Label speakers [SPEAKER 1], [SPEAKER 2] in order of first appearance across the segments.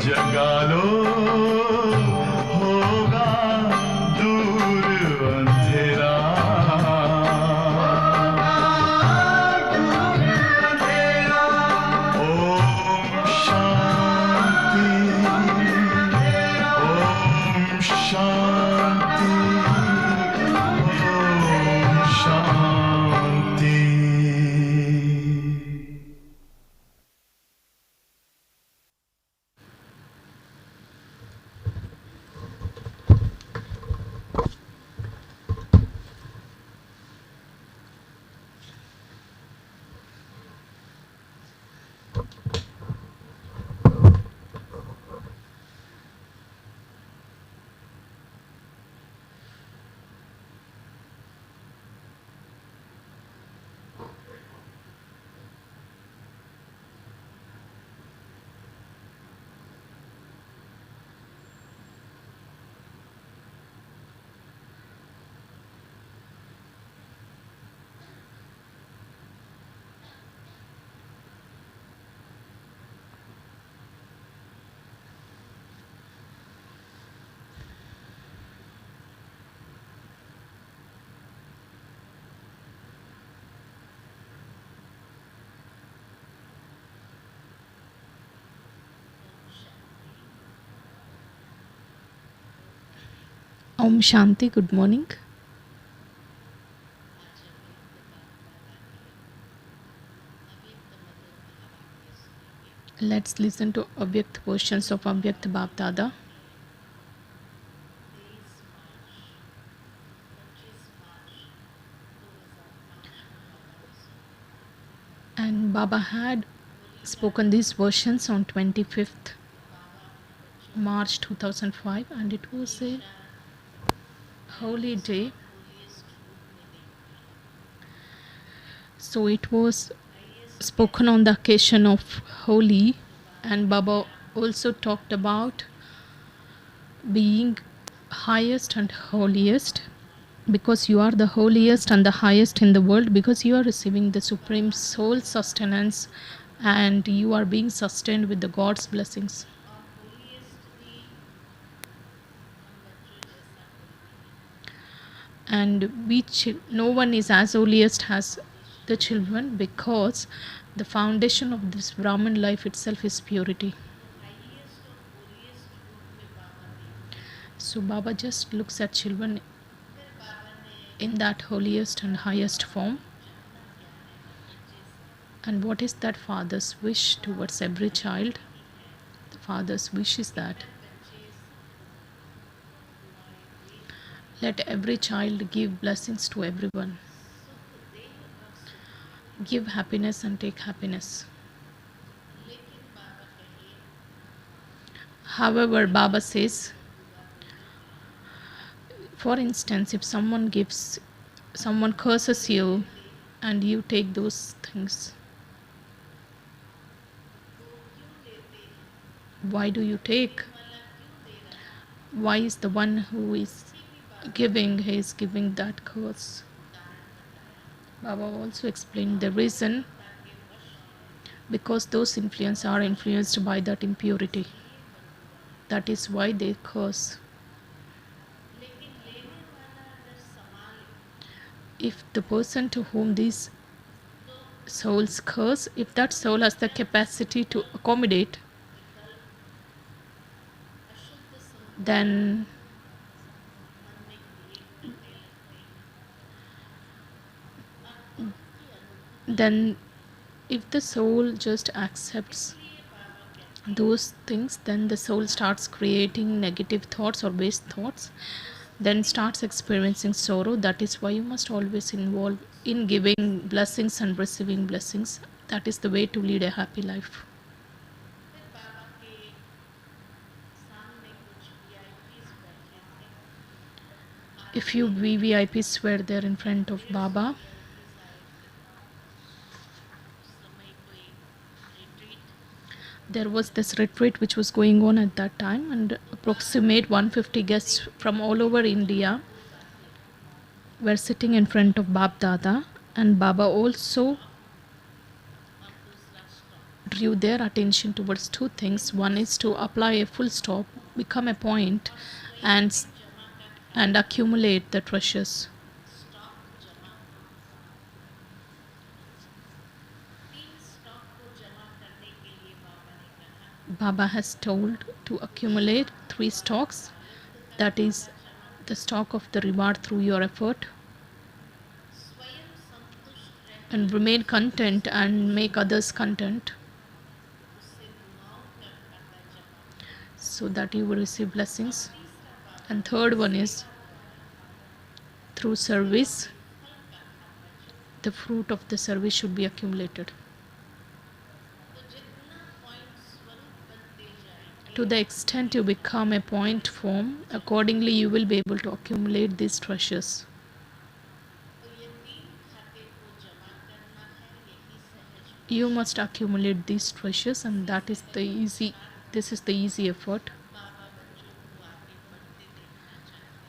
[SPEAKER 1] जगा लो होगा दूर अंधेरा Om Shanti Om Shanti Om Shanti
[SPEAKER 2] Om Shanti, good morning. Let's listen to Avyakt portions of Avyakt Bab Dada. And Baba had spoken these versions on 25th March 2005, and it was a holy day. So it was spoken on the occasion of Holi, and Baba also talked about being highest and holiest, because you are the holiest and the highest in the world, because you are receiving the supreme soul sustenance and you are being sustained with the God's blessings. And no one is as holiest as the children, because the foundation of this Brahman life itself is purity. So Baba just looks at children in that holiest and highest form. And what is that father's wish towards every child? The father's wish is that let every child give blessings to everyone. Give happiness and take happiness. However, Baba says, for instance, if someone curses you and you take those things, why do you take? Why is the one who is giving, he is giving that curse? Baba also explained the reason, because those influences are influenced by that impurity. That is why they curse. If the person to whom these souls curse, if that soul has the capacity to accommodate, then if the soul just accepts those things, then the soul starts creating negative thoughts or waste thoughts, then starts experiencing sorrow. That is why you must always involve in giving blessings and receiving blessings. That is the way to lead a happy life. A few VVIPs were there in front of Baba. There was this retreat which was going on at that time, and approximate 150 guests from all over India were sitting in front of Bab Dada, and Baba also drew their attention towards two things. One is to apply a full stop, become a point, and accumulate the treasures. Baba has told to accumulate three stocks. That is the stock of the reward through your effort, and remain content and make others content, so that you will receive blessings. And third one is through service, the fruit of the service should be accumulated. To the extent you become a point form, accordingly you will be able to accumulate these treasures. You must accumulate these treasures, and this is the easy effort.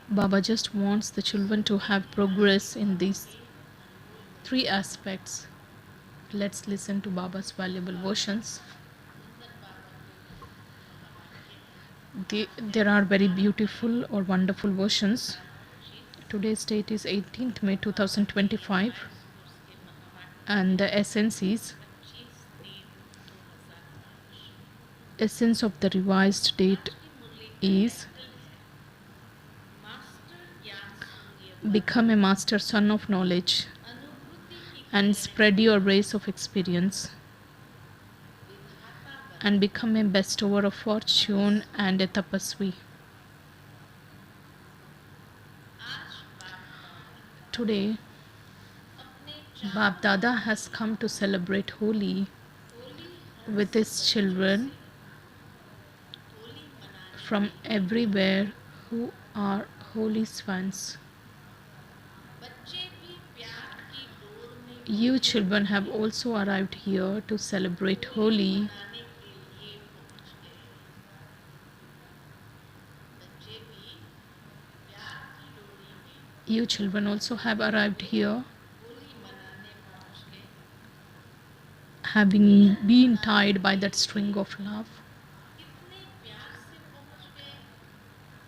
[SPEAKER 2] Baba just wants the children to have progress in these three aspects. Let's listen to Baba's valuable versions. There are very beautiful or wonderful versions. Today's date is 18th May 2025, and the essence of the revised date is: become a master son of knowledge and spread your rays of experience, and become a bestower of fortune and a tapasvi. Today, Bab Dada has come to celebrate Holi with his children from everywhere who are Holi's fans. You children have also arrived here to celebrate Holi. You children also have arrived here having been tied by that string of love.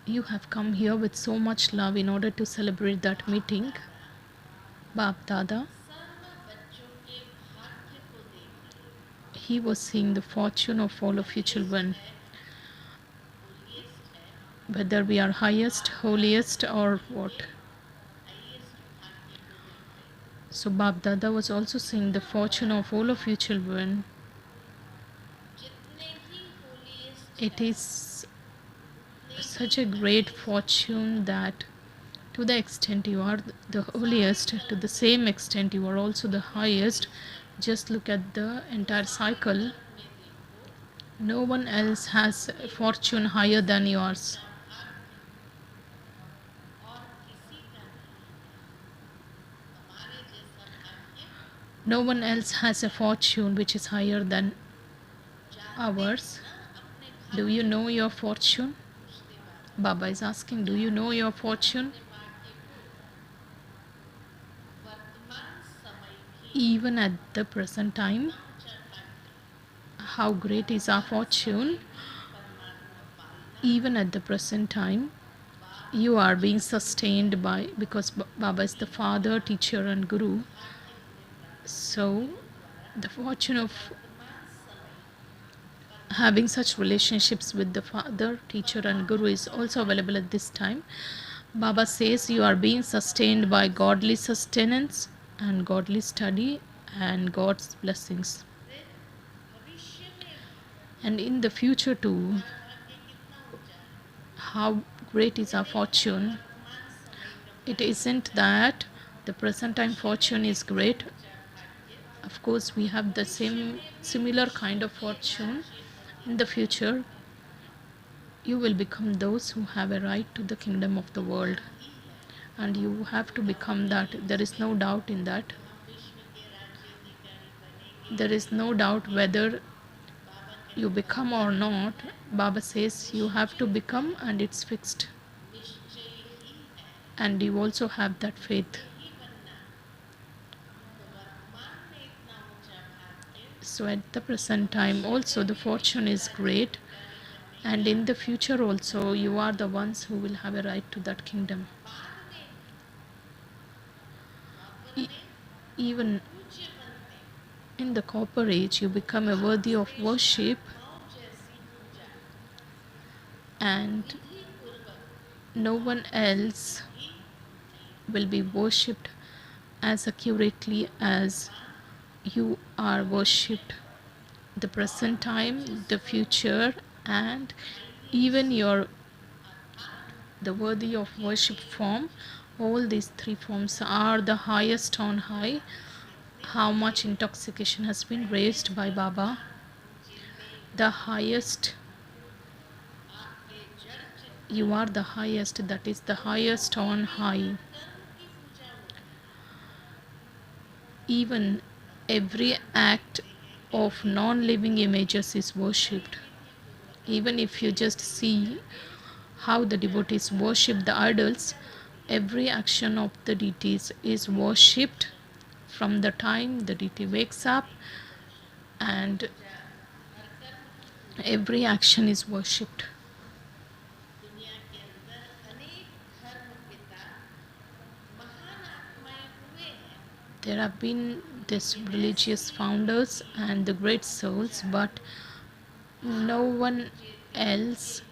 [SPEAKER 2] You have come here with so much love in order to celebrate that meeting. Bab Dada, he was seeing the fortune of all of you children, whether we are highest, holiest, or what. So Bab Dada was also seeing the fortune of all of you children. It is such a great fortune that to the extent you are the holiest, to the same extent you are also the highest. Just look at the entire cycle. No one else has a fortune higher than yours. No one else has a fortune which is higher than ours. Do you know your fortune? Baba is asking, do you know your fortune? Even at the present time, how great is our fortune? Even at the present time, you are being sustained by, because Baba is the father, teacher and guru. So the fortune of having such relationships with the father, teacher and guru is also available at this time. Baba says you are being sustained by godly sustenance and godly study and God's blessings. And in the future too, how great is our fortune? It isn't that the present time fortune is great. Of course, we have the similar kind of fortune. In the future, you will become those who have a right to the kingdom of the world. And you have to become that. There is no doubt in that. There is no doubt whether you become or not. Baba says you have to become, and it's fixed. And you also have that faith. So at the present time also the fortune is great, and in the future also you are the ones who will have a right to that kingdom. E- Even in the copper age you become a worthy of worship, and no one else will be worshipped as accurately as you are worshipped. The present time, the future, and even your the worthy of worship form, all these three forms are the highest on high. How much intoxication has been raised by Baba, the highest, you are the highest, that is the highest on high. Even every act of non-living images is worshipped. Even if you just see how the devotees worship the idols, every action of the deities is worshipped from the time the deity wakes up, and every action is worshipped. There have been these religious founders and the great souls, but no one else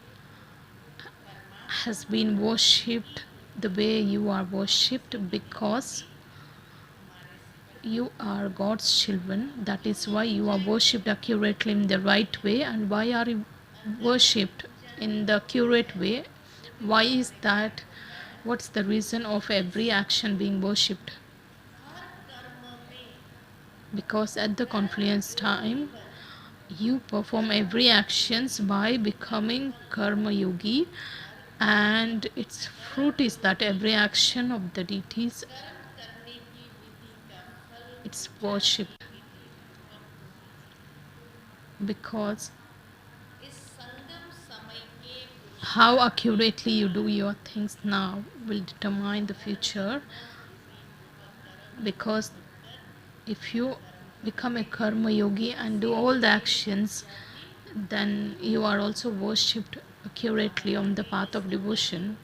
[SPEAKER 2] has been worshipped the way you are worshipped, because you are God's children. That is why you are worshipped accurately in the right way. And why are you worshipped in the accurate way? Why is that? What's the reason of every action being worshipped? Because at the confluence time you perform every actions by becoming karma yogi, and its fruit is that every action of the deities, it's worshipped. Because how accurately you do your things now will determine the future. Because if you become a karma yogi and do all the actions, then you are also worshipped accurately on the path of devotion.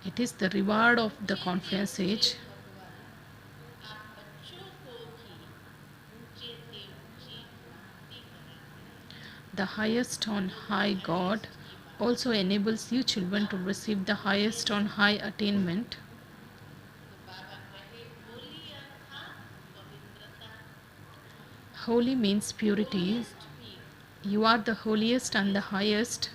[SPEAKER 2] It is the reward of the confluence age. The highest on high God also enables you children to receive the highest on high attainment. Holy means purity. You are the holiest and the highest.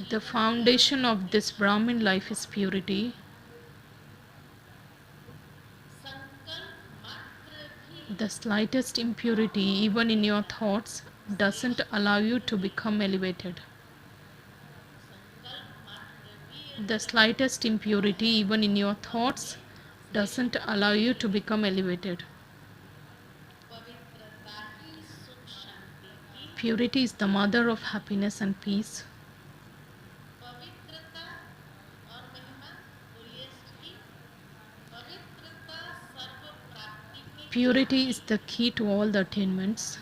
[SPEAKER 2] The foundation of this Brahmin life is purity. The slightest impurity, even in your thoughts, doesn't allow you to become elevated. The slightest impurity, even in your thoughts, doesn't allow you to become elevated. Purity is the mother of happiness and peace. Purity is the key to all the attainments.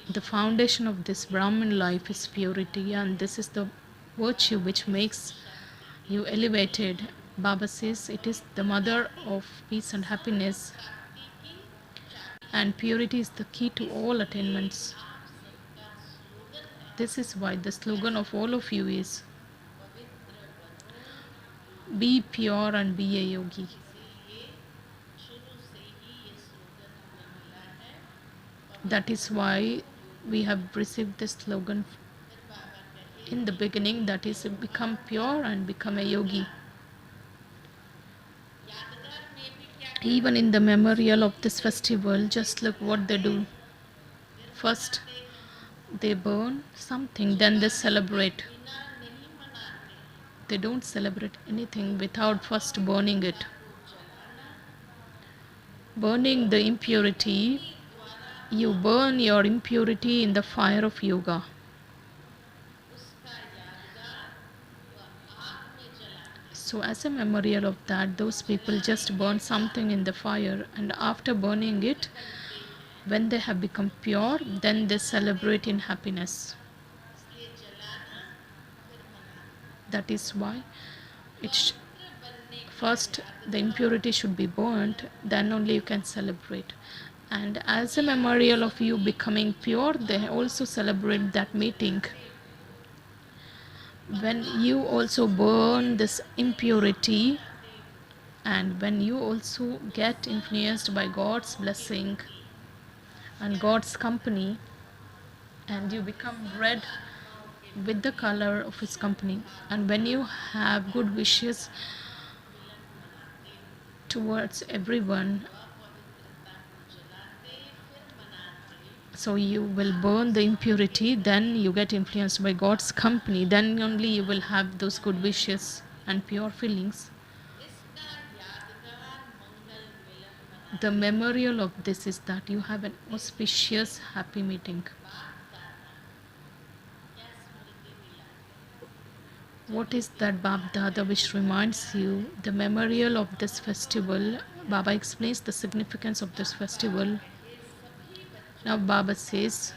[SPEAKER 2] The foundation of this Brahmin life is purity, and this is the virtue which makes you elevated. Baba says it is the mother of peace and happiness, and purity is the key to all attainments. This is why the slogan of all of you is be pure and be a yogi. That is why we have received the slogan in the beginning, that is become pure and become a yogi. Even in the memorial of this festival, just look what they do. First they burn something, then they celebrate. They don't celebrate anything without first burning it. Burning the impurity, you burn your impurity in the fire of yoga. So, as a memorial of that, those people just burn something in the fire, and after burning it, when they have become pure, then they celebrate in happiness. That is why it's first the impurity should be burnt, then only you can celebrate. And as a memorial of you becoming pure, they also celebrate that meeting. When you also burn this impurity, and when you also get influenced by God's blessing and God's company, and you become red with the color of his company, and when you have good wishes towards everyone, so you will burn the impurity, then you get influenced by God's company, then only you will have those good wishes and pure feelings. The memorial of this is that you have an auspicious happy meeting. What is that Bab Dada which reminds you the memorial of this festival? Baba explains the significance of this festival. Now Baba says,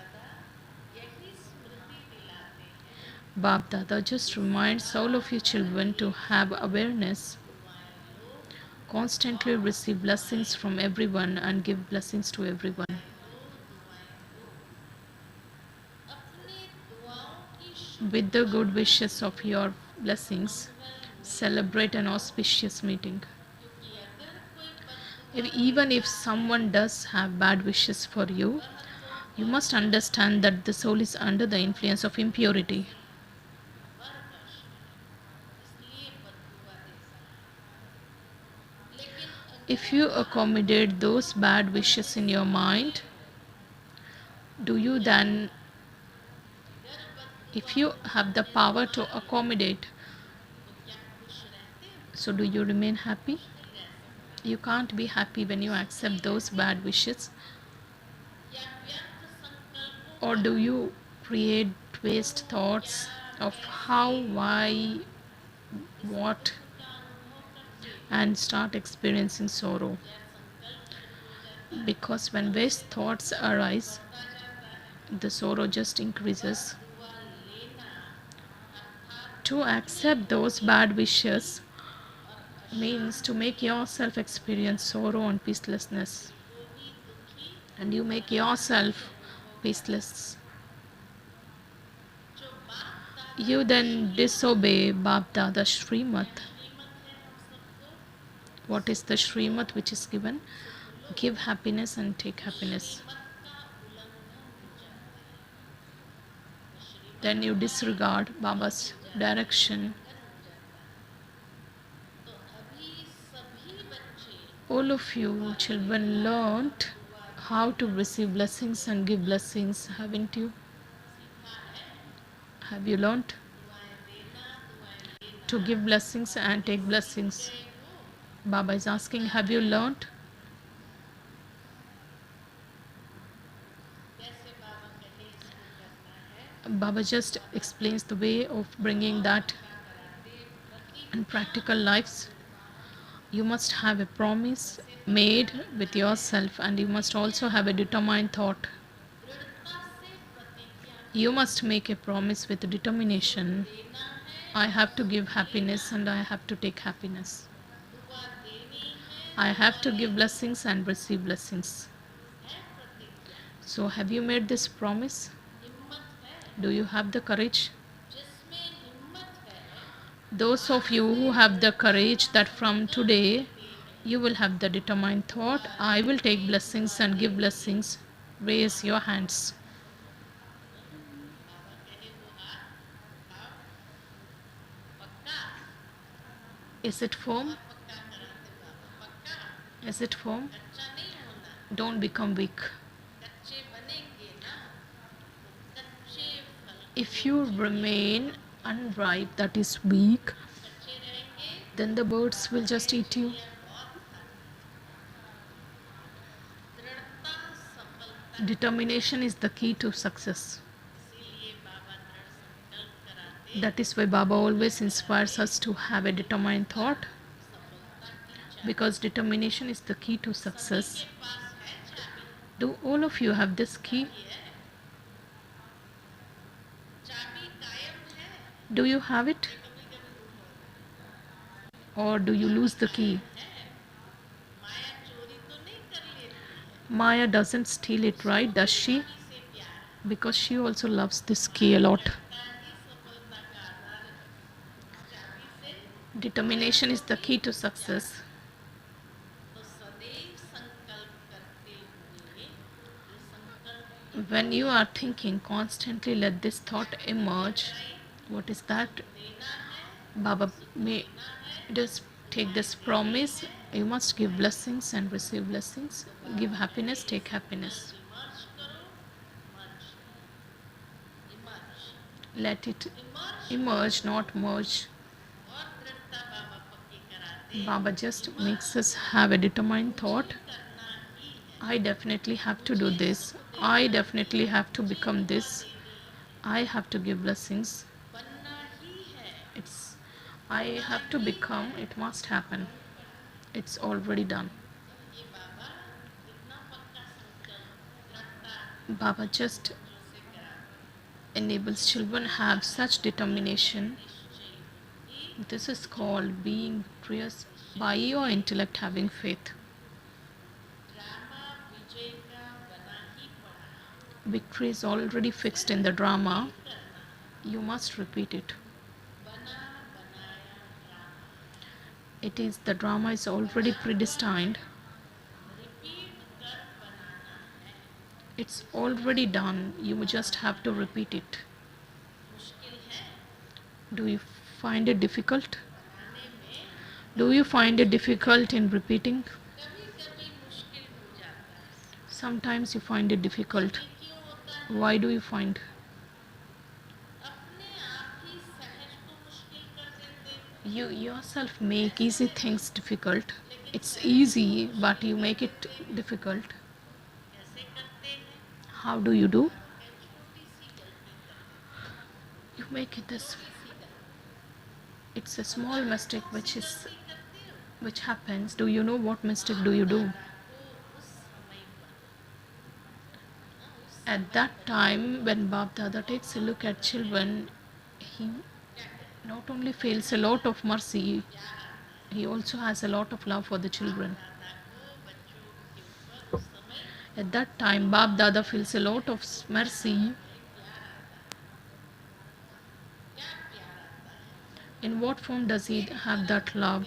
[SPEAKER 2] Bab Dada just reminds all of you children to have awareness, constantly receive blessings from everyone and give blessings to everyone. With the good wishes of your blessings, celebrate an auspicious meeting. Even if someone does have bad wishes for you, you must understand that the soul is under the influence of impurity. If you accommodate those bad wishes in your mind, do you then, if you have the power to accommodate, so do you remain happy? You can't be happy when you accept those bad wishes. Or do you create waste thoughts of how, why, what, and start experiencing sorrow? Because when waste thoughts arise, the sorrow just increases. To accept those bad wishes means to make yourself experience sorrow and peacelessness, and you make yourself peaceless. You then disobey Bap Dada Shrimat. What is the Shrimat which is given? Give happiness and take happiness. Then you disregard Baba's direction. All of you children learnt how to receive blessings and give blessings, haven't you? Have you learnt to give blessings and take blessings? Baba is asking, have you learnt? Baba just explains the way of bringing that in practical lives. You must have a promise made with yourself, and you must also have a determined thought. You must make a promise with determination. I have to give happiness and I have to take happiness. I have to give blessings and receive blessings. So have you made this promise? Do you have the courage? Those of you who have the courage that from today you will have the determined thought, I will take blessings and give blessings, raise your hands. Is it firm? Is it firm? Don't become weak. If you remain unripe, that is weak, then the birds will just eat you. Determination is the key to success. That is why Baba always inspires us to have a determined thought, because determination is the key to success. Do all of you have this key? Do you have it? Or do you lose the key? Maya doesn't steal it, right? Does she? Because she also loves this key a lot. Determination is the key to success. When you are thinking constantly, let this thought emerge. What is that? Baba may just take this promise. You must give blessings and receive blessings. Give happiness, take happiness. Let it emerge, not merge. Baba just makes us have a determined thought. I definitely have to do this. I definitely have to become this. I have to give blessings. It's I have to become, it must happen. It's already done. Baba just enables children have such determination. This is called being curious by your intellect having faith. Victory is already fixed in the drama. You must repeat it. It is the drama is already predestined. It's already done. You just have to repeat it. Do you find it difficult? Do you find it difficult in repeating? Sometimes you find it difficult. Why do you find? You yourself make easy things difficult. It's easy, but you make it difficult. How do you do? You make it this. It's a small mistake which happens. Do you know what mistake do you do? At that time, when Bab Dada takes a look at children, he not only feels a lot of mercy, he also has a lot of love for the children. At that time, Bab Dada feels a lot of mercy. In what form does he have that love?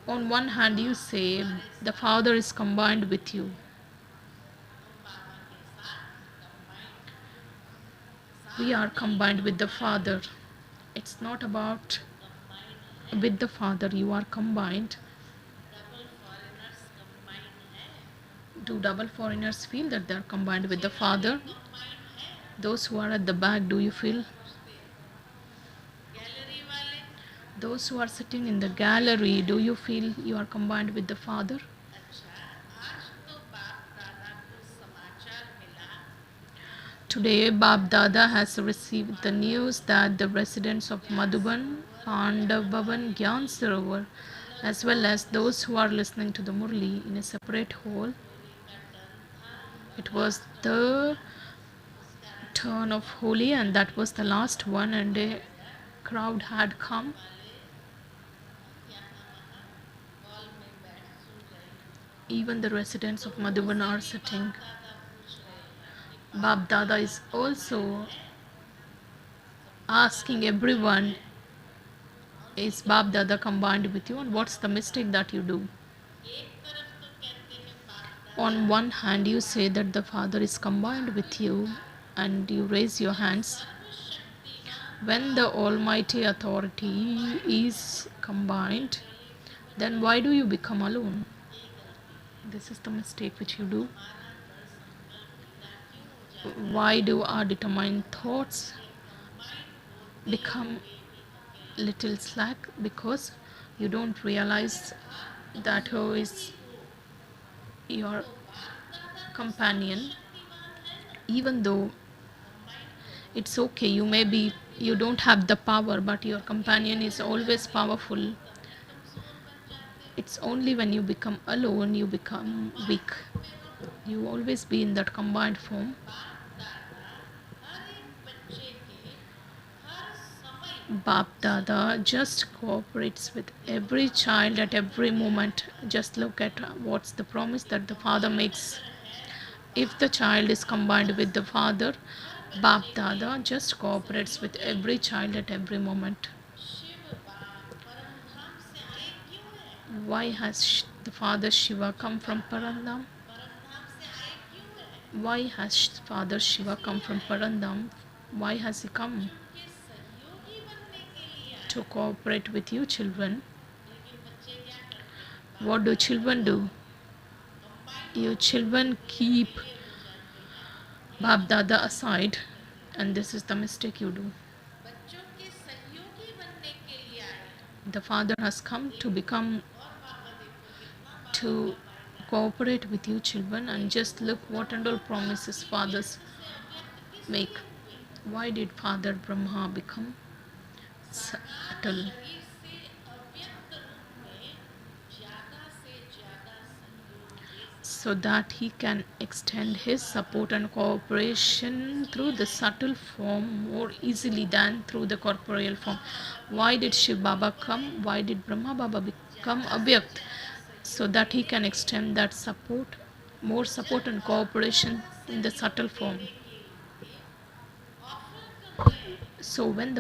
[SPEAKER 2] On one hand, you say the Father is combined with you. We are combined with the Father. It's not about with the Father, you are combined. Do double foreigners feel that they are combined with the Father? Those who are at the back, do you feel? Those who are sitting in the gallery, do you feel you are combined with the Father? Today, Bab Dada has received the news that the residents of Madhuban, Pandavan, Gyan Sarovar, as well as those who are listening to the Murli in a separate hall, it was the turn of Holi and that was the last one, and a crowd had come. Even the residents of Madhuban are sitting. Bab Dada is also asking everyone, is Bab Dada combined with you, and what's the mistake that you do? On one hand, you say that the Father is combined with you and you raise your hands. When the Almighty Authority is combined, then why do you become alone? This is the mistake which you do. Why do our determined thoughts become little slack? Because you don't realize that who is your companion. Even though it's okay, you may be You don't have the power, but your companion is always powerful. It's only when you become alone you become weak. You always be in that combined form. Bap Dada just cooperates with every child at every moment. Just look at what's the promise that the father makes. If the child is combined with the father, Bap Dada just cooperates with every child at every moment. Why has the father Shiva come from Parandam? Why has Father Shiva come from Parandam? Why has he come? To cooperate with you children. What do children do? You children keep Bap Dada aside, and this is the mistake you do. The father has come to become to cooperate with you children, and just look what and all promises fathers make. Why did Father Brahma become subtle? So that he can extend his support and cooperation through the subtle form more easily than through the corporeal form. Why did Shiv Baba come? Why did Brahma Baba become Abhyakt? So that he can extend that support, more support and cooperation in the subtle form. So when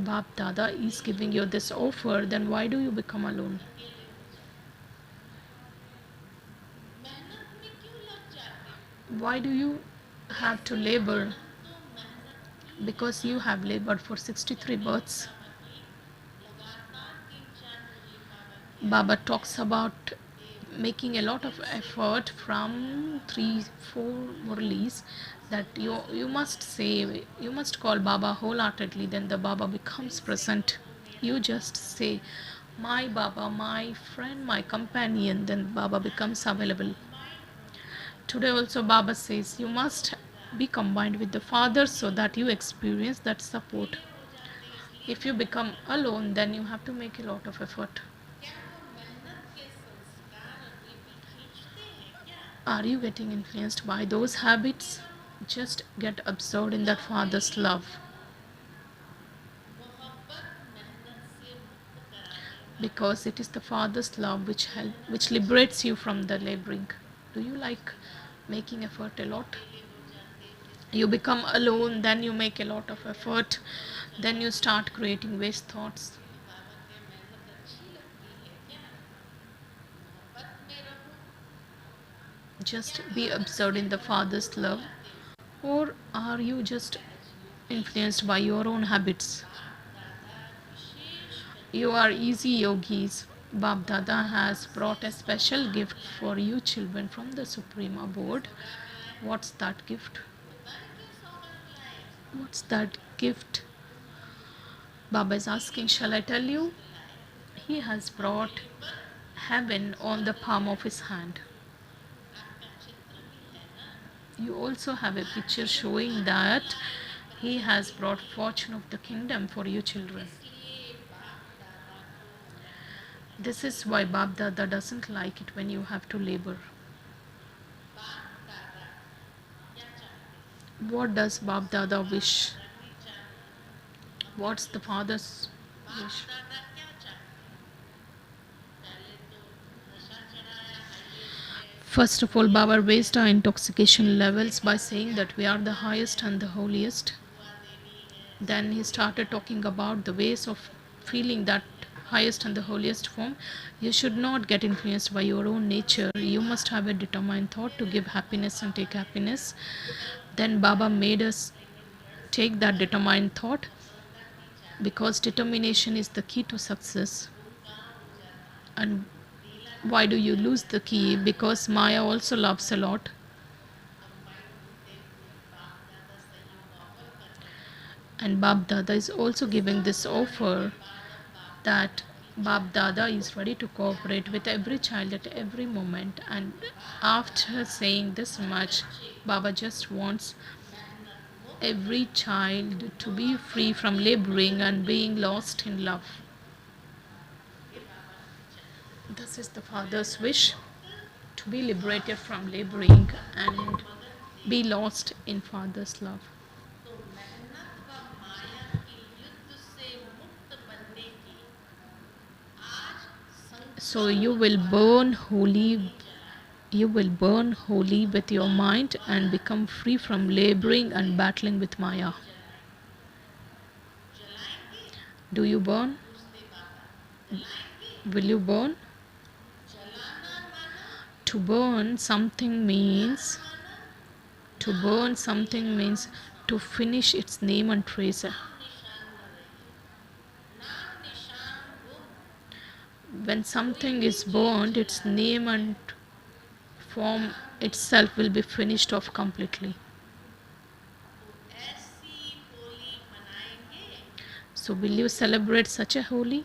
[SPEAKER 2] Bap Dada is giving you this offer, then why do you become alone? Why do you have to labor? Because you have labored for 63 births. Baba talks about making a lot of effort from 3-4 Murlis, that you must say, you must call Baba wholeheartedly, then the Baba becomes present. You just say, my Baba, my friend, my companion, then Baba becomes available. Today also Baba says you must be combined with the Father so that you experience that support. If you become alone, then you have to make a lot of effort. Are you getting influenced by those habits? Just get absorbed in that Father's love. Because it is the Father's love which liberates you from the laboring. Do you like making effort a lot? You become alone, then you make a lot of effort, then you start creating waste thoughts. Just be absorbed in the Father's love. Or are you just influenced by your own habits? You are easy yogis. Bab Dada has brought a special gift for you children from the Supreme Abode. What's that gift? What's that gift? Baba is asking, shall I tell you? He has brought heaven on the palm of his hand. You also have a picture showing that he has brought fortune of the kingdom for you children. This is why Bab Dada doesn't like it when you have to labor. What does Bab Dada wish? What's the father's wish? First of all, Baba raised our intoxication levels by saying that we are the highest and the holiest. Then he started talking about the ways of feeling that highest and the holiest form. You should not get influenced by your own nature. You must have a determined thought to give happiness and take happiness. Then Baba made us take that determined thought, because determination is the key to success. And why do you lose the key? Because Maya also loves a lot. And Bab Dada is also giving this offer that Bab Dada is ready to cooperate with every child at every moment. And after saying this much, Baba just wants every child to be free from laboring and being lost in love. This is the Father's wish, to be liberated from laboring and be lost in Father's love. So you will burn holy with your mind and become free from laboring and battling with Maya. Do you burn? Will you burn? To burn something means to finish its name and trace. When something is burned, its name and form itself will be finished off completely. So will you celebrate such a holy?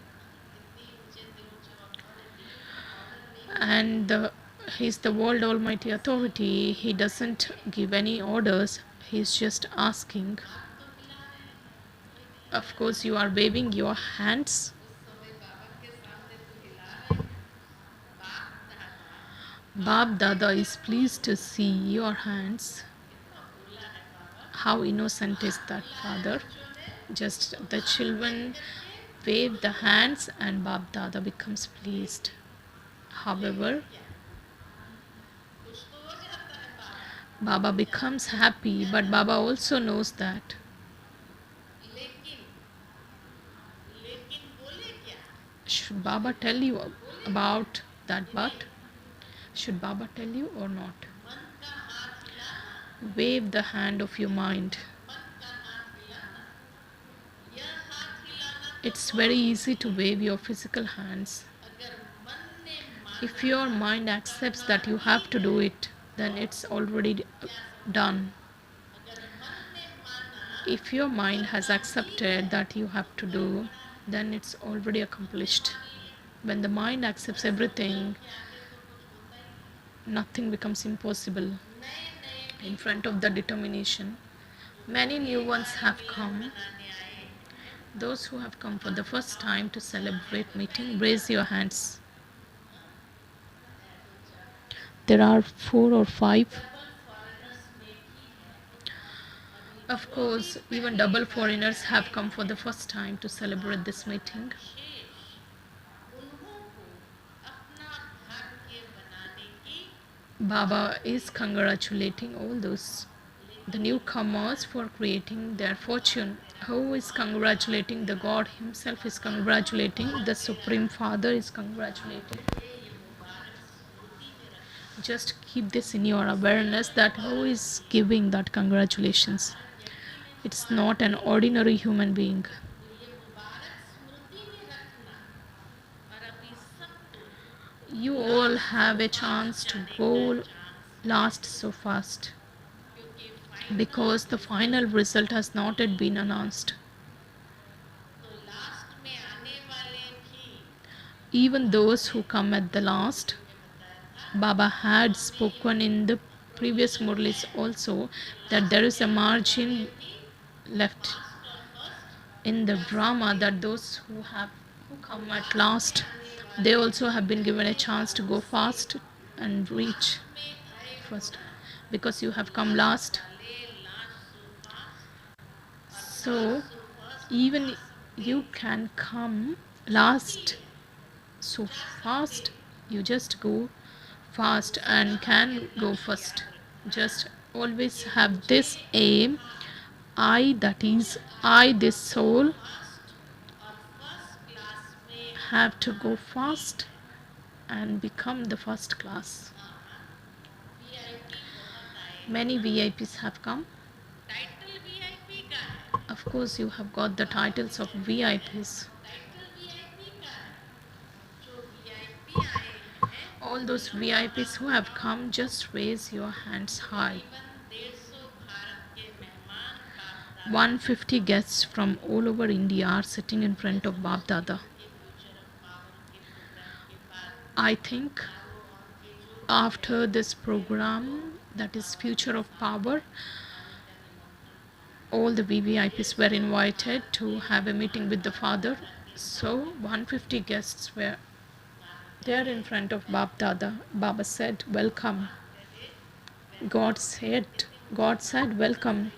[SPEAKER 2] And he's the world almighty authority. He doesn't give any orders. He's just asking. Of course, you are waving your hands. Bab Dada is pleased to see your hands. How innocent is that, Father? Just the children wave the hands and Bab Dada becomes pleased. However, Baba becomes happy, but Baba also knows that. Should Baba tell you about that but? Should Baba tell you or not? Wave the hand of your mind. It's very easy to wave your physical hands. If your mind accepts that you have to do it, then it's already done. If your mind has accepted that you have to do, then it's already accomplished. When the mind accepts everything, nothing becomes impossible in front of the determination. Many new ones have come. Those who have come for the first time to celebrate meeting, raise your hands. There are 4 or 5. Of course, even double foreigners have come for the first time to celebrate this meeting. Baba is congratulating all those the newcomers for creating their fortune. Who is congratulating? The God himself is congratulating. The Supreme Father is congratulating. Just keep this in your awareness that who is giving that congratulations. It's not an ordinary human being. You all have a chance to go last so fast because the final result has not yet been announced. Even those who come at the last, Baba had spoken in the previous Murlis also that there is a margin left in the Brahma, that those who come at last, they also have been given a chance to go fast and reach first, because you have come last. So even you can come last so fast, you just go fast and can go first. Just always have this aim. I, that is I, this soul, have to go fast and become the first class. Many VIPs have come. Of course, you have got the titles of VIPs. All those VIPs who have come, just raise your hands high. 150 guests from all over India are sitting in front of Bab Dada. I think after this program, that is Future of Power, all the VVIPs were invited to have a meeting with the father. So 150 guests were there in front of Bab Dada. Baba said, "Welcome." God said, God said, "Welcome.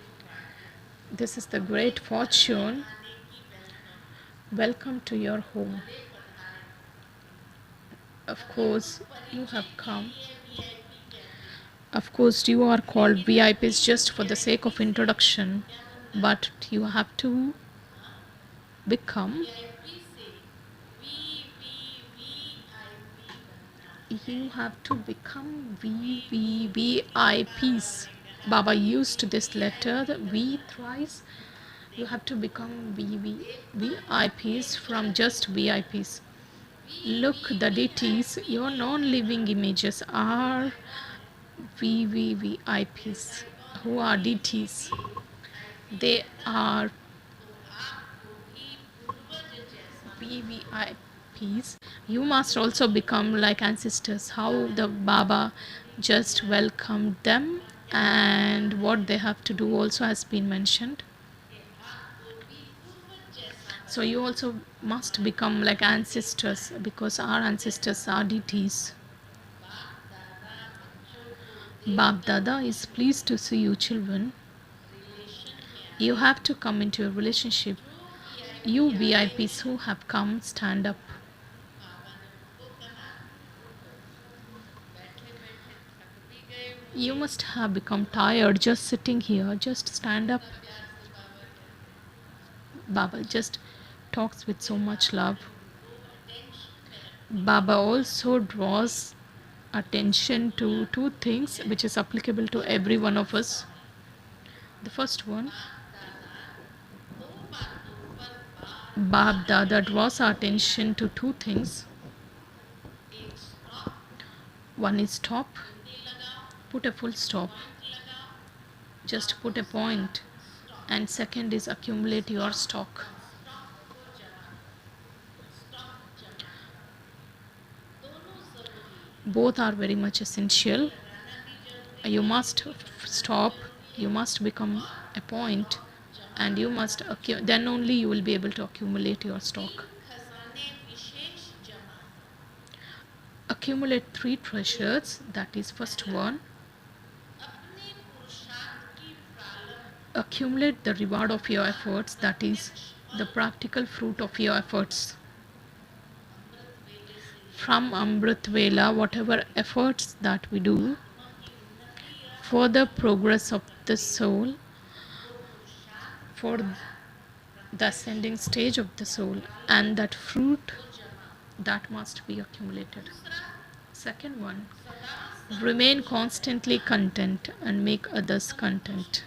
[SPEAKER 2] This is the great fortune. Welcome to your home. Of course, you have come. Of course, you are called VIPs just for the sake of introduction, but you have to become you have to become VVVIPs. Baba used this letter, the V thrice. You have to become VVVIPs from just VIPs. Look, the deities, your non-living images are VVVIPs. Who are deities? They are VVIPs. You must also become like ancestors. How the Baba just welcomed them and what they have to do also has been mentioned. So you also must become like ancestors because our ancestors are deities. Bab Dada is pleased to see you children. You have to come into a relationship. You VIPs who have come, stand up. You must have become tired just sitting here. Just stand up. Baba just talks with so much love. Baba also draws attention to two things which is applicable to every one of us. The first one, Bab Dada draws our attention to two things. One is stop, put a full stop, just put a point, and second is accumulate your stock. Both are very much essential. You must stop, you must become a point, and you must then only you will be able to accumulate your stock. Accumulate three treasures. That is first one, accumulate the reward of your efforts, that is the practical fruit of your efforts. From Amrit Vela, whatever efforts that we do for the progress of the soul, for the ascending stage of the soul, and that fruit that must be accumulated. Second one, remain constantly content and make others content.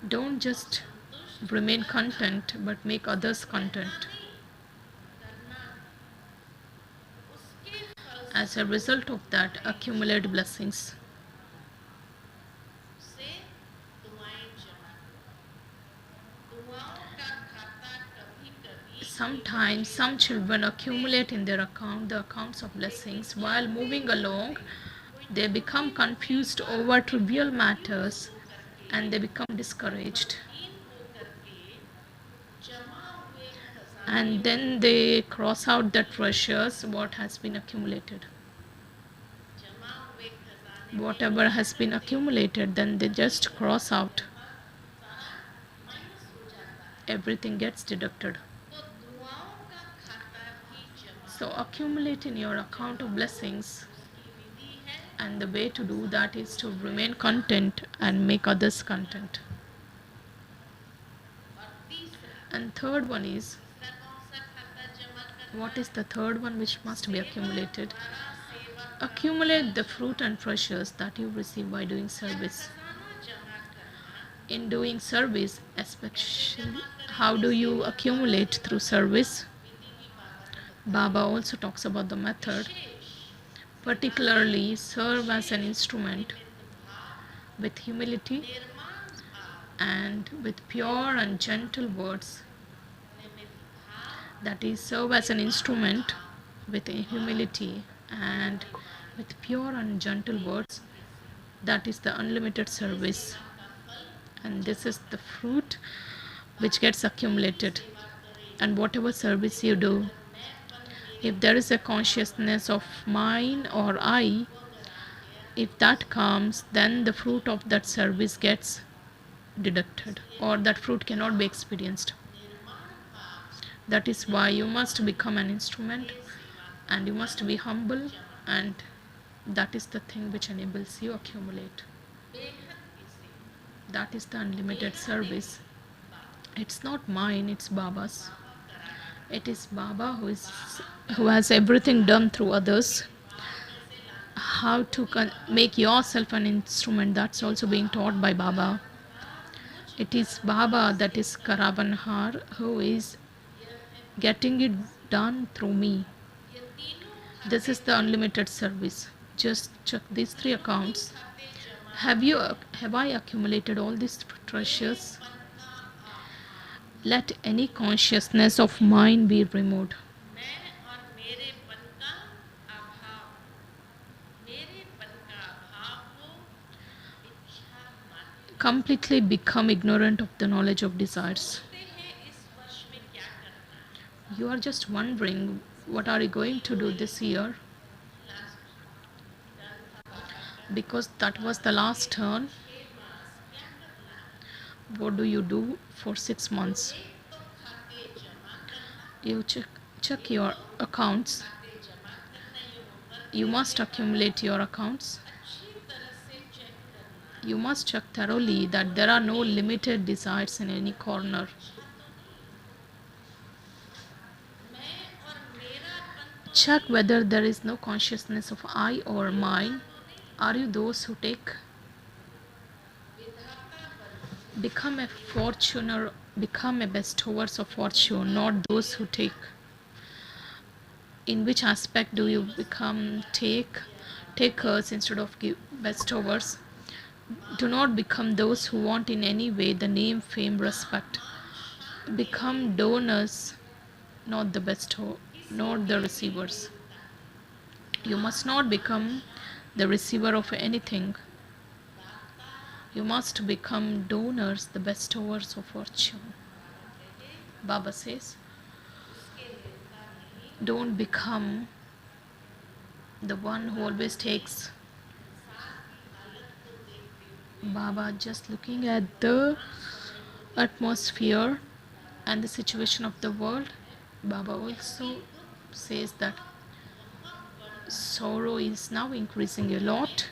[SPEAKER 2] Don't just remain content but make others content. As a result of that, accumulate blessings. Sometimes some children accumulate in their account the accounts of blessings. While moving along, they become confused over trivial matters and they become discouraged. And then they cross out the treasures, what has been accumulated. Whatever has been accumulated, then they just cross out. Everything gets deducted. So accumulate in your account of blessings, and the way to do that is to remain content and make others content. And third one is, what is the third one which must be accumulated? Accumulate the fruit and treasures that you receive by doing service. In doing service, especially, how do you accumulate through service? Baba also talks about the method. Particularly, serve as an instrument with humility and with pure and gentle words. That is, serve as an instrument with humility and with pure and gentle words. That is the unlimited service. And this is the fruit which gets accumulated. And whatever service you do, if there is a consciousness of mine or I, if that comes, then the fruit of that service gets deducted, or that fruit cannot be experienced. That is why you must become an instrument, and you must be humble, and that is the thing which enables you accumulate. That is the unlimited service. It's not mine, it's Baba's. It is Baba who has everything done through others. How to make yourself an instrument, that's also being taught by Baba. It is Baba, that is Karavanhar, who is getting it done through me. This is the unlimited service. Just check these three accounts. Have I accumulated all these treasures? Let any consciousness of mine be removed. Completely become ignorant of the knowledge of desires. You are just wondering, what are you going to do this year? Because that was the last turn. What do you do for 6 months? You check your accounts. You must accumulate your accounts. You must check thoroughly that there are no limited desires in any corner. Check whether there is no consciousness of I or mine. Are you those who take? Become a fortuner, become a bestowers of fortune, not those who take. In which aspect do you become takers instead of bestowers? Do not become those who want in any way the name, fame, respect. Become donors, not the not the receivers. You must not become the receiver of anything. You must become donors, the bestowers of fortune. Baba says, don't become the one who always takes. Baba, just looking at the atmosphere and the situation of the world, Baba also says that sorrow is now increasing a lot.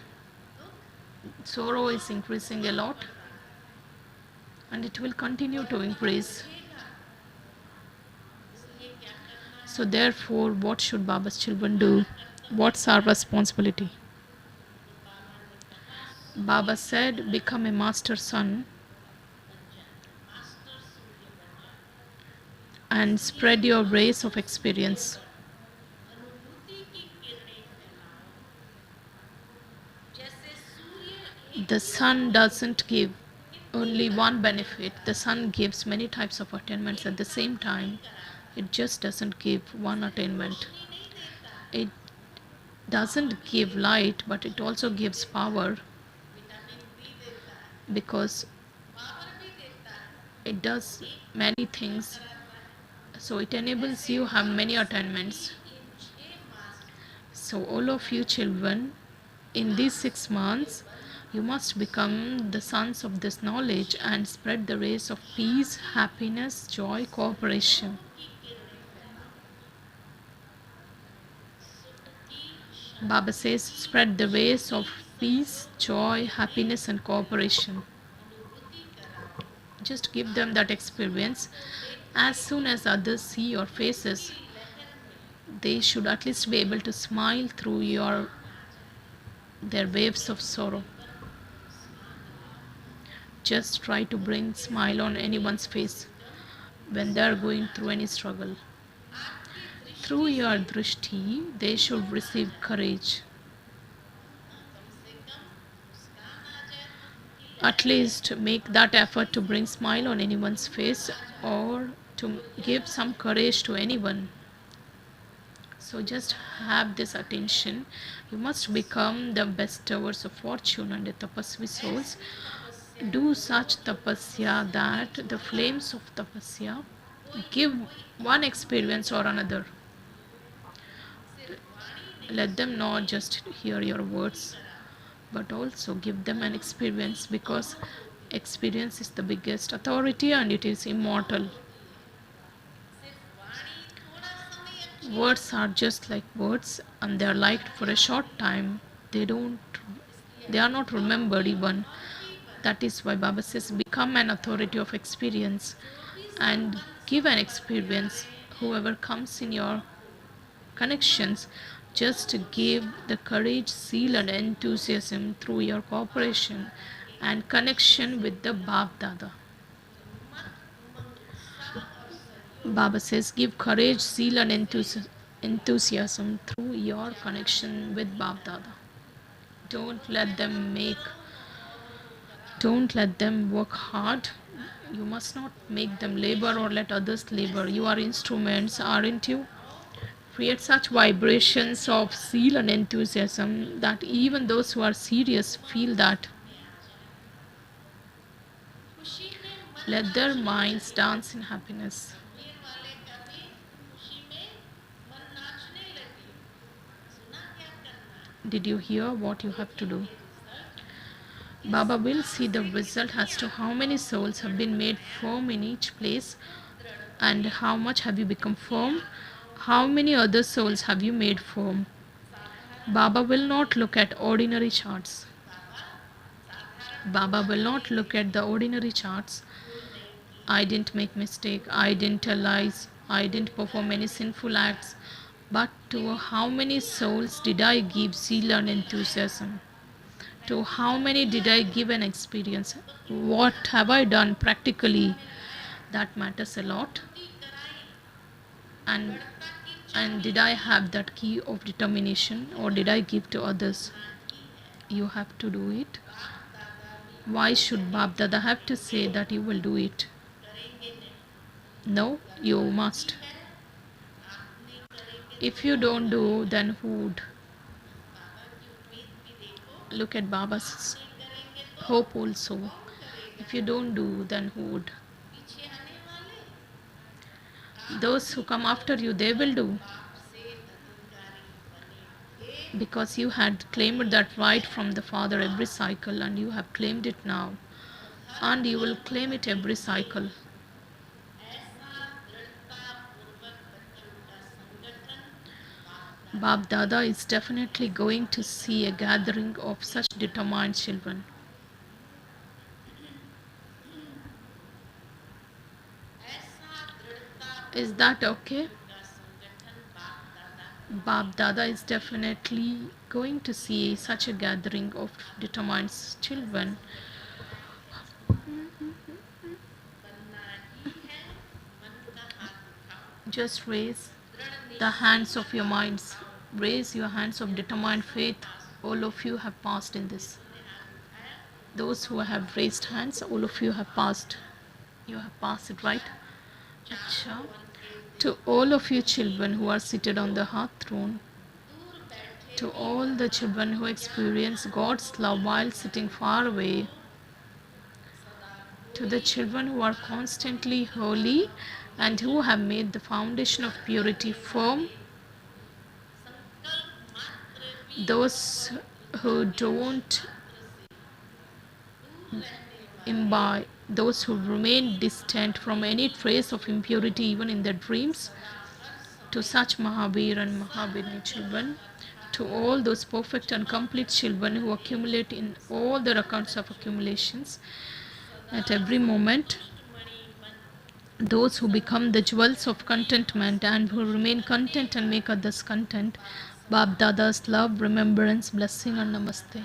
[SPEAKER 2] Sorrow is increasing a lot, and it will continue to increase. So therefore, what should Baba's children do? What's our responsibility? Baba said, become a master son and spread your rays of experience. The sun doesn't give only one benefit. The sun gives many types of attainments at the same time. It just doesn't give one attainment. It doesn't give light, but it also gives power, because it does many things. So it enables you have many attainments. So all of you children, in these 6 months, you must become the sons of this knowledge and spread the rays of peace, happiness, joy, cooperation. Baba says, spread the rays of peace, joy, happiness and cooperation. Just give them that experience. As soon as others see your faces, they should at least be able to smile through their waves of sorrow. Just try to bring smile on anyone's face when they are going through any struggle. Through your drishti, they should receive courage. At least make that effort to bring smile on anyone's face, or to give some courage to anyone. So just have this attention. You must become the bestowers of fortune and the tapasvi souls. Do such tapasya that the flames of tapasya give one experience or another. Let them not just hear your words, but also give them an experience, because experience is the biggest authority and it is immortal. Words are just like words, and they are liked for a short time. They are not remembered even. That is why Baba says become an authority of experience and give an experience. Whoever comes in your connections, just give the courage, zeal and enthusiasm through your cooperation and connection with the Bab Dada. Baba says give courage, zeal and enthusiasm through your connection with Bab Dada. Don't let them make Don't let them work hard. You must not make them labor or let others labor. You are instruments, aren't you? Create such vibrations of zeal and enthusiasm that even those who are serious feel that. Let their minds dance in happiness. Did you hear what you have to do? Baba will see the result as to how many souls have been made firm in each place and how much have you become firm. How many other souls have you made firm? Baba will not look at ordinary charts. Baba will not look at the ordinary charts. I didn't make mistake, I didn't tell lies, I didn't perform any sinful acts. But to how many souls did I give zeal and enthusiasm? To how many did I give an experience? What have I done practically? That matters a lot. And did I have that key of determination, or did I give to others? You have to do it. Why should Bab Dada have to say that you will do it? No, you must. If you don't do, then who would? Look at Baba's hope also. If you don't do, then who would? Those who come after you, they will do. Because you had claimed that right from the Father every cycle, and you have claimed it now. And you will claim it every cycle. Bab Dada is definitely going to see a gathering of such determined children. Is that okay? Bab Dada is definitely going to see such a gathering of determined children. Just raise the hands of your minds. Raise your hands of determined faith. All of you have passed in this. Those who have raised hands, all of you have passed. You have passed it, right? Acha. To all of you children who are seated on the hearth throne, to all the children who experience God's love while sitting far away, to the children who are constantly holy and who have made the foundation of purity firm, those who don't imbibe, those who remain distant from any trace of impurity even in their dreams, to such Mahavir and Mahabhini children, to all those perfect and complete children who accumulate in all their accounts of accumulations at every moment, those who become the jewels of contentment and who remain content and make others content, Bab Dada's love, remembrance, blessing and namaste.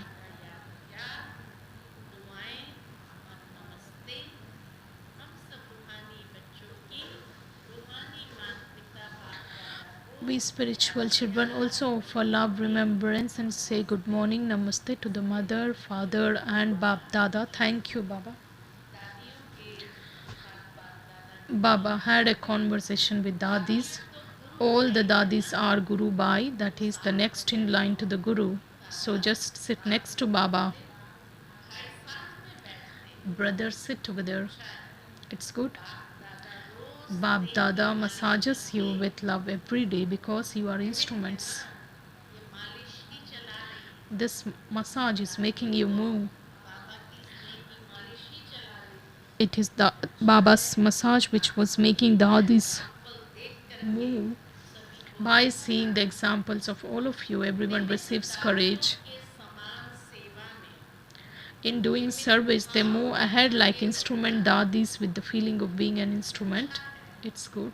[SPEAKER 2] We spiritual children also offer love, remembrance and say good morning, namaste to the mother, father and Bab Dada. Thank you, Baba. Baba had a conversation with Dadis. All the dadis are Guru Bai, that is the next in line to the Guru. So just sit next to Baba. Brothers, sit together. It's good. Bab Dada massages you with love every day because you are instruments. This massage is making you move. It is the Baba's massage which was making the Dadis move. By seeing the examples of all of you, everyone receives courage. In doing service, they move ahead like instrument dadis with the feeling of being an instrument. It's good.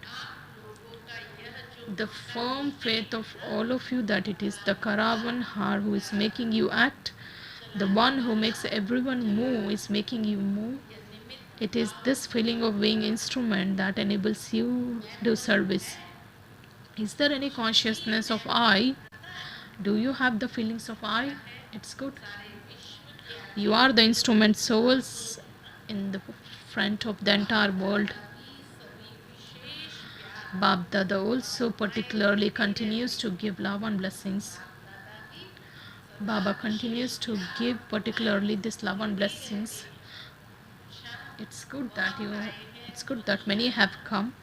[SPEAKER 2] The firm faith of all of you that it is the Karavan Har who is making you act, the one who makes everyone move is making you move. It is this feeling of being instrument that enables you to do service. Is there any consciousness of I? Do you have the feelings of I? It's good. You are the instrument souls in the front of the entire world. Bab Dada also particularly continues to give love and blessings. Baba continues to give particularly this love and blessings. It's good that many have come.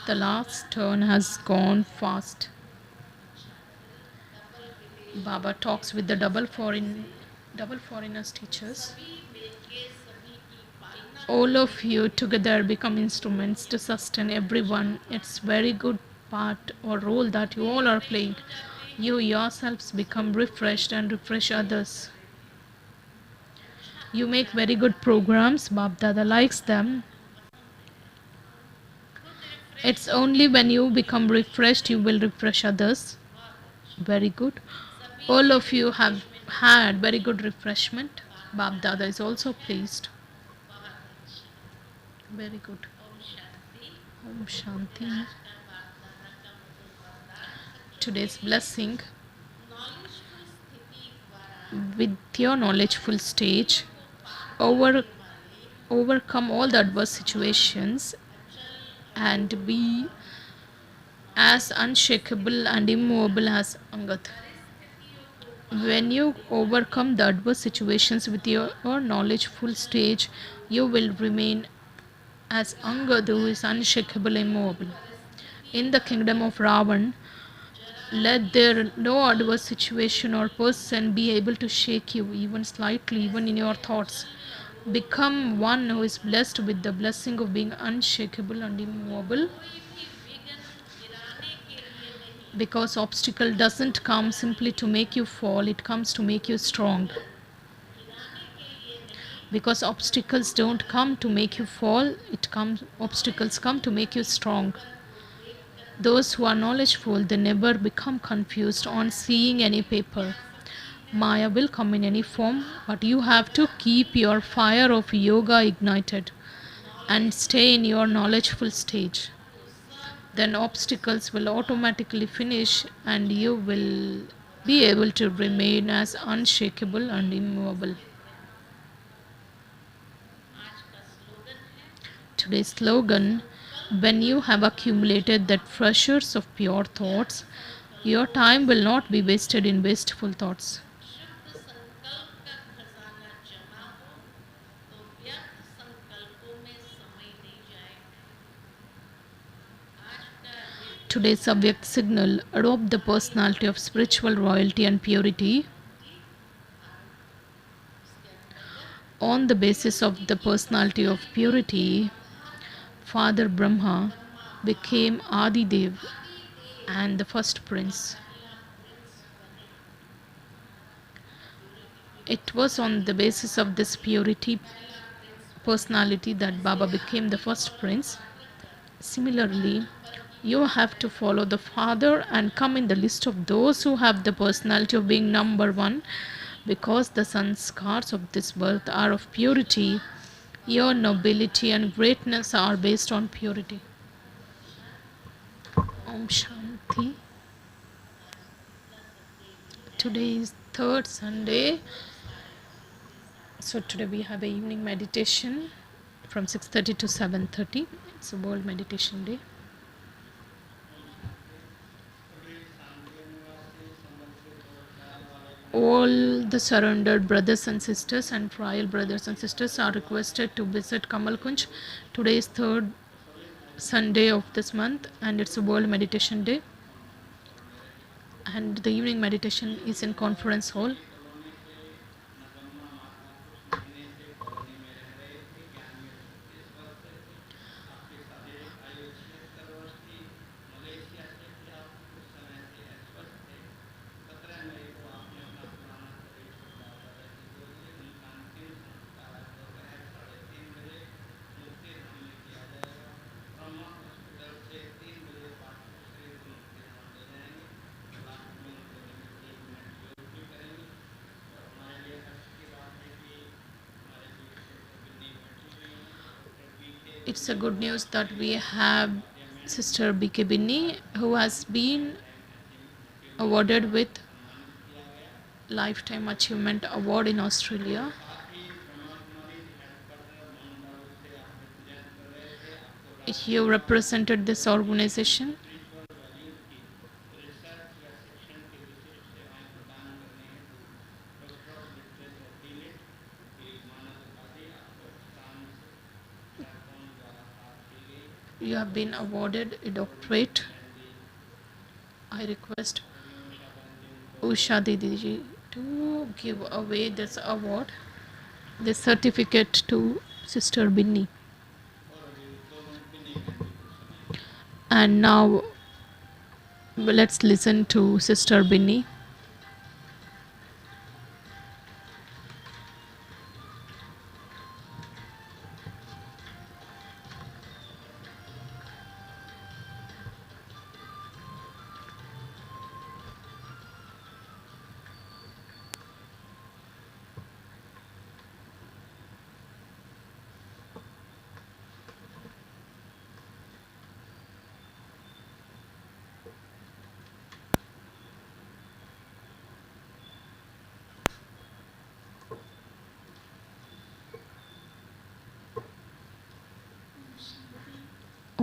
[SPEAKER 2] The last turn has gone fast. Baba talks with the double foreigners teachers. All of you together become instruments to sustain everyone. It's very good part or role that you all are playing. You yourselves become refreshed and refresh others. You make very good programs. Bab Dada likes them. It's only when you become refreshed you will refresh others. Very good. All of you have had very good refreshment. Bab Dada is also pleased. Very good. Om Shanti. Today's blessing. With your knowledgeful stage, overcome all the adverse situations and be as unshakable and immovable as Angad. When you overcome the adverse situations with your knowledgeful stage, you will remain as Angad, who is unshakable, immovable. In the kingdom of Ravan, let there no adverse situation or person be able to shake you even slightly, even in your thoughts. Become one who is blessed with the blessing of being unshakable and immovable. Because obstacle doesn't come simply to make you fall, it comes to make you strong. Because obstacles don't come to make you fall, obstacles come to make you strong. Those who are knowledgeful, they never become confused on seeing any paper. Maya will come in any form, but you have to keep your fire of yoga ignited and stay in your knowledgeful stage. Then obstacles will automatically finish and you will be able to remain as unshakable and immovable. Today's slogan: when you have accumulated that treasures of pure thoughts, your time will not be wasted in wasteful thoughts. Today's subject signal: adopt the personality of spiritual royalty and purity. On the basis of the personality of purity, Father Brahma became Adi Dev and the first prince. It was on the basis of this purity personality that Baba became the first prince. Similarly, you have to follow the Father and come in the list of those who have the personality of being number one, because the sanskars of this birth are of purity. Your nobility and greatness are based on purity. Om Shanti. Today is third Sunday. So today we have a evening meditation from 6:30 to 7:30. It's a World Meditation Day. all the surrendered brothers and sisters and trial brothers and sisters are requested to visit Kamal Kunj. Today is third Sunday of this month and it's a World Meditation Day. And the evening meditation is in conference hall. It's a good news that we have Sister B.K. Binni, who has been awarded with Lifetime Achievement Award in Australia. You represented this organization. You have been awarded a doctorate. I request Usha Didi to give away this award, this certificate to Sister Binni. And now let's listen to Sister Binni.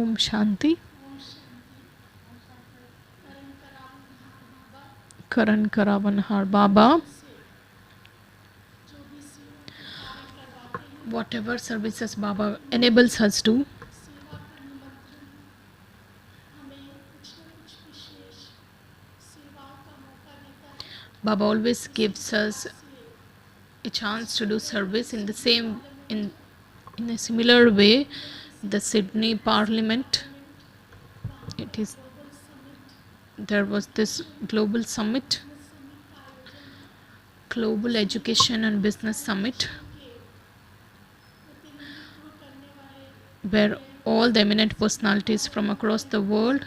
[SPEAKER 2] Om Shanti. Karan Karavanhar Baba. Whatever services Baba enables us to, Baba always gives us a chance to do service in the same in a similar way. The Sydney Parliament, there was this global summit, Global Education and Business Summit, where all the eminent personalities from across the world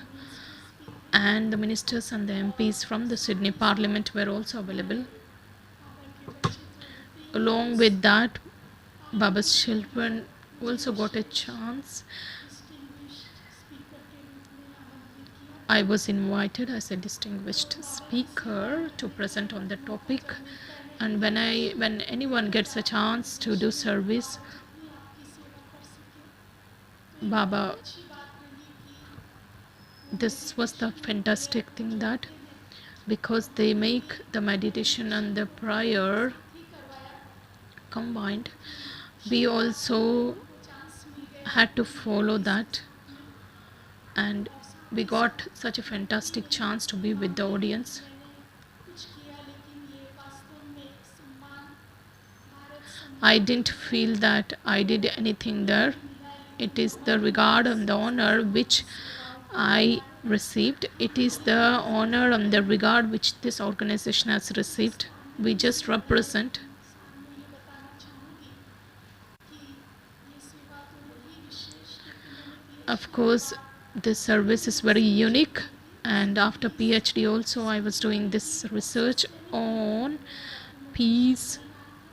[SPEAKER 2] and the ministers and the MPs from the Sydney Parliament were also available. Along with that, Baba's children also got a chance. I was invited as a distinguished speaker to present on the topic, and when anyone gets a chance to do service, Baba, this was the fantastic thing, that because they make the meditation and the prayer combined, we also had to follow that, and we got such a fantastic chance to be with the audience. I didn't feel that I did anything there. It is the regard and the honor which I received. It is the honor and the regard which this organization has received. We just represent. Of course, this service is very unique, and after PhD also I was doing this research on peace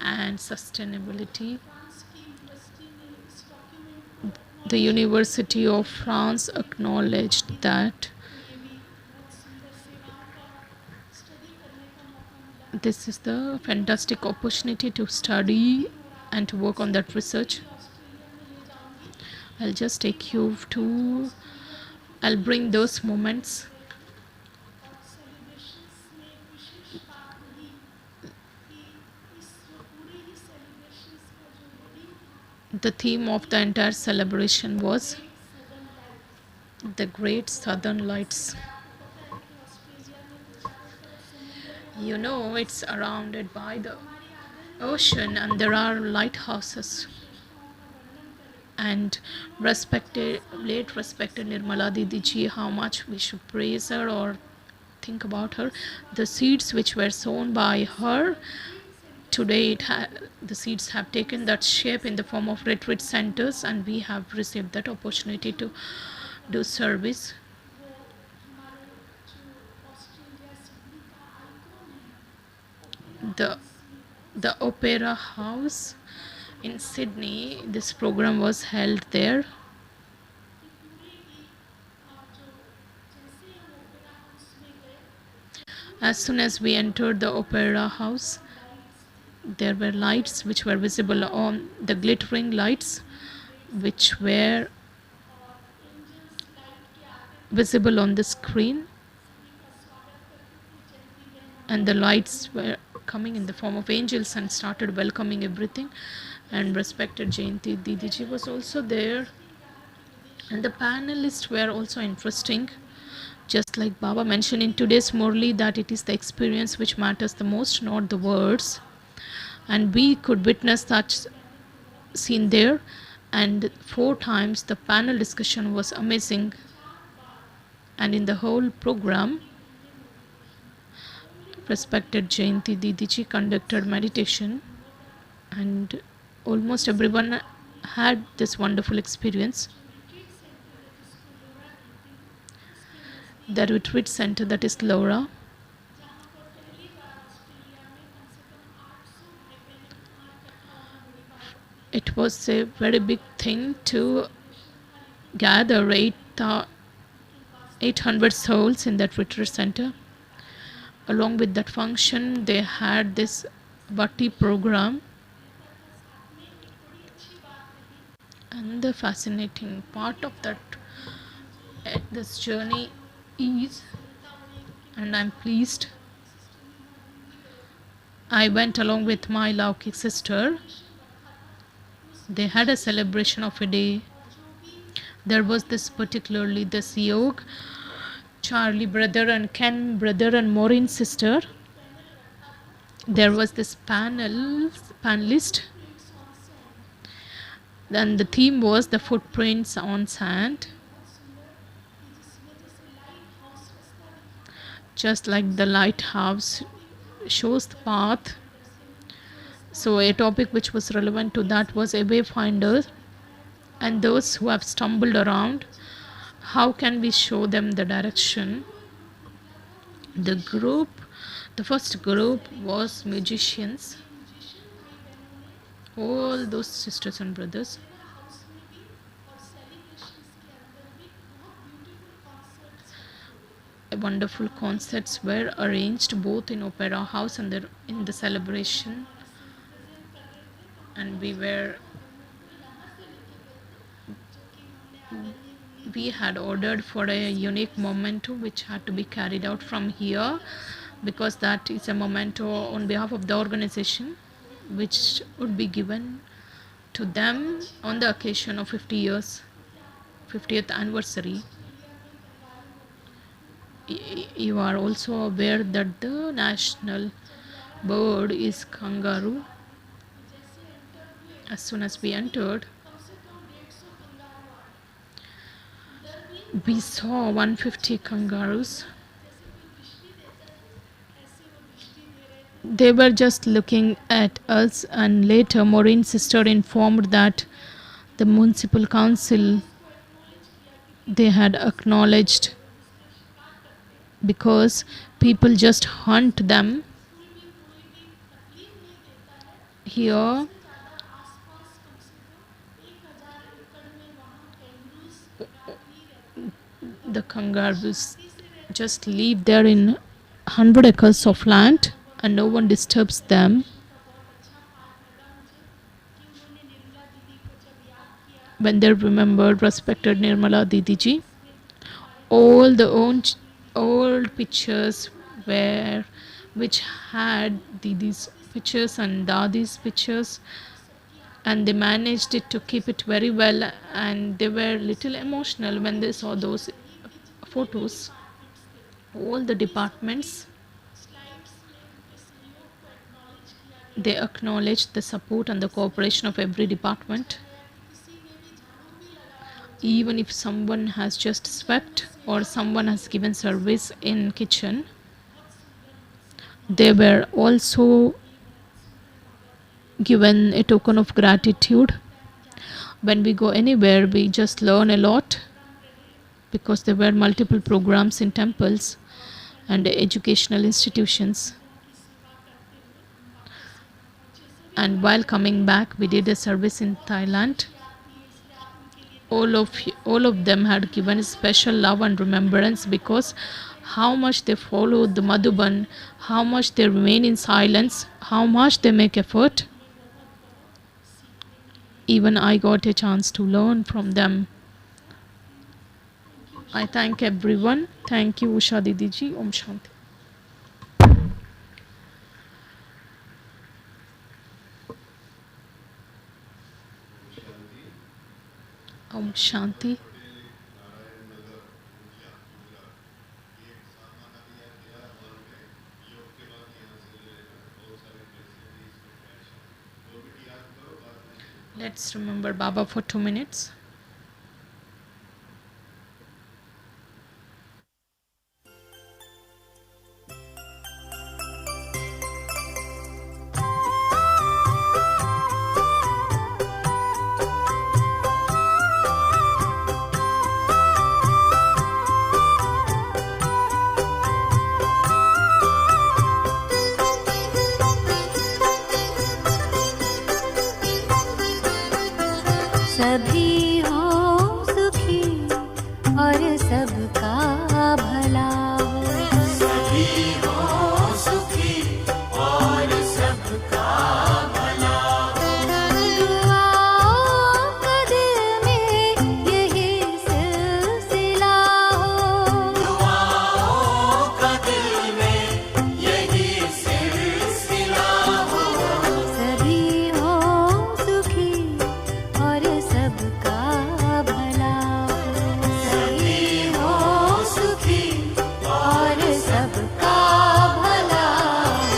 [SPEAKER 2] and sustainability. The University of France acknowledged that this is the fantastic opportunity to study and to work on that research. I'll just take you to, I'll bring those moments. The theme of the entire celebration was the Great Southern Lights. You know, it's surrounded by the ocean and there are lighthouses. And respected Nirmala Didi ji, how much we should praise her or think about her. The seeds which were sown by her, today the seeds have taken that shape in the form of retreat centers, and we have received that opportunity to do service. The Opera House in Sydney, this program was held there. As soon as we entered the Opera House, there were lights which were visible on the glittering lights which were visible on the screen, and the lights were coming in the form of angels and started welcoming everything. And respected Jayanti Didiji was also there, and the panelists were also interesting. Just like Baba mentioned in today's Murli, that it is the experience which matters the most, not the words. And we could witness that scene there, and 4 times the panel discussion was amazing. And in the whole program, respected Jayanti Didiji conducted meditation, and almost everyone had this wonderful experience. The retreat center, that is Laura, it was a very big thing to gather 800 souls in that retreat center. Along with that function, they had this Bhakti program. And the fascinating part of that this journey is, and I'm pleased, I went along with my Laukik sister. They had a celebration of a day. There was particularly this Yog, Charlie brother and Ken brother and Maureen sister. There was this panelist. Then the theme was the footprints on sand. Just like the lighthouse shows the path. So a topic which was relevant to that was a wayfinder and those who have stumbled around. How can we show them the direction? The first group was musicians. All those sisters and brothers. Wonderful concerts were arranged both in Opera House and in the celebration. And we had ordered for a unique memento which had to be carried out from here, because that is a memento on behalf of the organization which would be given to them on the occasion of 50th anniversary. You are also aware that the national bird is kangaroo. As soon as we entered, we saw 150 kangaroos. They were just looking at us, and later Maureen's sister informed that the municipal council, they had acknowledged, because people just hunt them here. The kangaroos just live there in 100 acres of land and no one disturbs them. When they remembered respected Nirmala Didiji, all the old pictures which had Didi's pictures and Dadi's pictures, and they managed it to keep it very well, and they were little emotional when they saw those photos. All the departments, they acknowledged the support and the cooperation of every department. Even if someone has just swept or someone has given service in kitchen, they were also given a token of gratitude. When we go anywhere, we just learn a lot, because there were multiple programs in temples and educational institutions. And while coming back, we did a service in Thailand. All of them had given special love and remembrance, because how much they followed the Madhuban, how much they remain in silence, how much they make effort. Even I got a chance to learn from them. I thank everyone. Thank you, Usha Didiji. Om Shanti. Om Shanti. Let's remember Baba for 2 minutes.
[SPEAKER 3] सभी हो सुखी और सबका भला हो,
[SPEAKER 4] सभी हो सुखी और सबका भला हो।
[SPEAKER 3] दुआओं का दिल में यही सिलसिला हो,
[SPEAKER 4] दुआओं का दिल में यही सिलसिला हो।
[SPEAKER 3] सभी हो सुखी और सबका भला हो,
[SPEAKER 4] सभी हो सुखी
[SPEAKER 3] और सबका भला हो।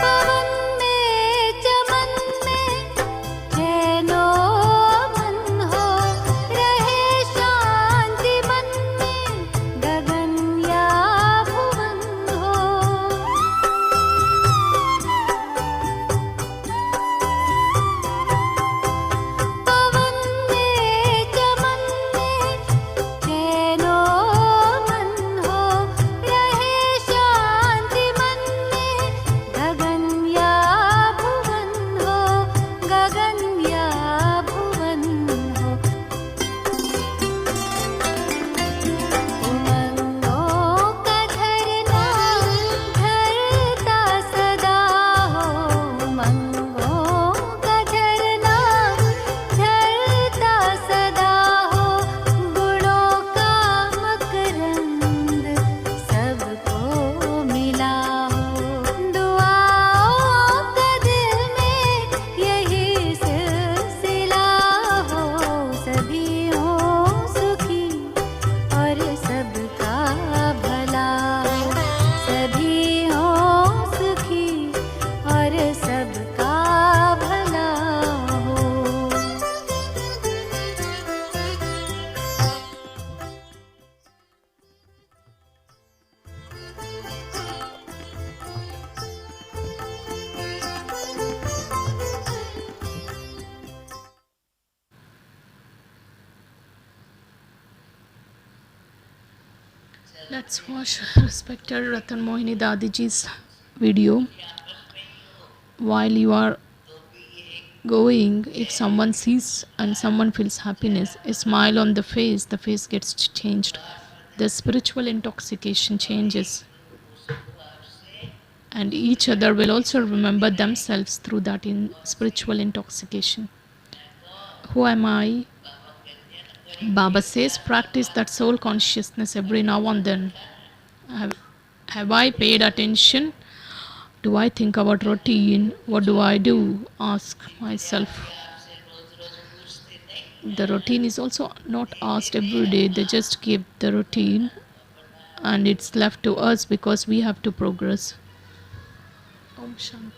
[SPEAKER 3] पवन में चमन में चैनो मन हो, रहे शांति मन में गगन या भुवन हो। पवन में चमन में चैनो मन हो, रहे शांति मन में गगन या भुवन हो, गगन या भुवन हो। उमंगों का झरना झरता सदा हो, उमंगों का झरना झरता सदा हो। गुणों का मकरंद सबको मिला हो, दुआओं का दिल में यही सिलसिला हो। सभी हो सुखी और सबका भला हो, सभी हो सुखी और सबका भला हो।
[SPEAKER 2] Let's watch respected Ratan Mohini Dadiji's video. While you are going, if someone sees and someone feels happiness, a smile on the face gets changed. The spiritual intoxication changes. and each other will also remember themselves through that in spiritual intoxication. Who am I? Baba says practice that soul consciousness every now and then. Have I paid attention? Do I think about routine? What do I do? Ask myself. The routine is also not asked every day, they just give the routine and it's left to us because we have to progress. Om Shanti.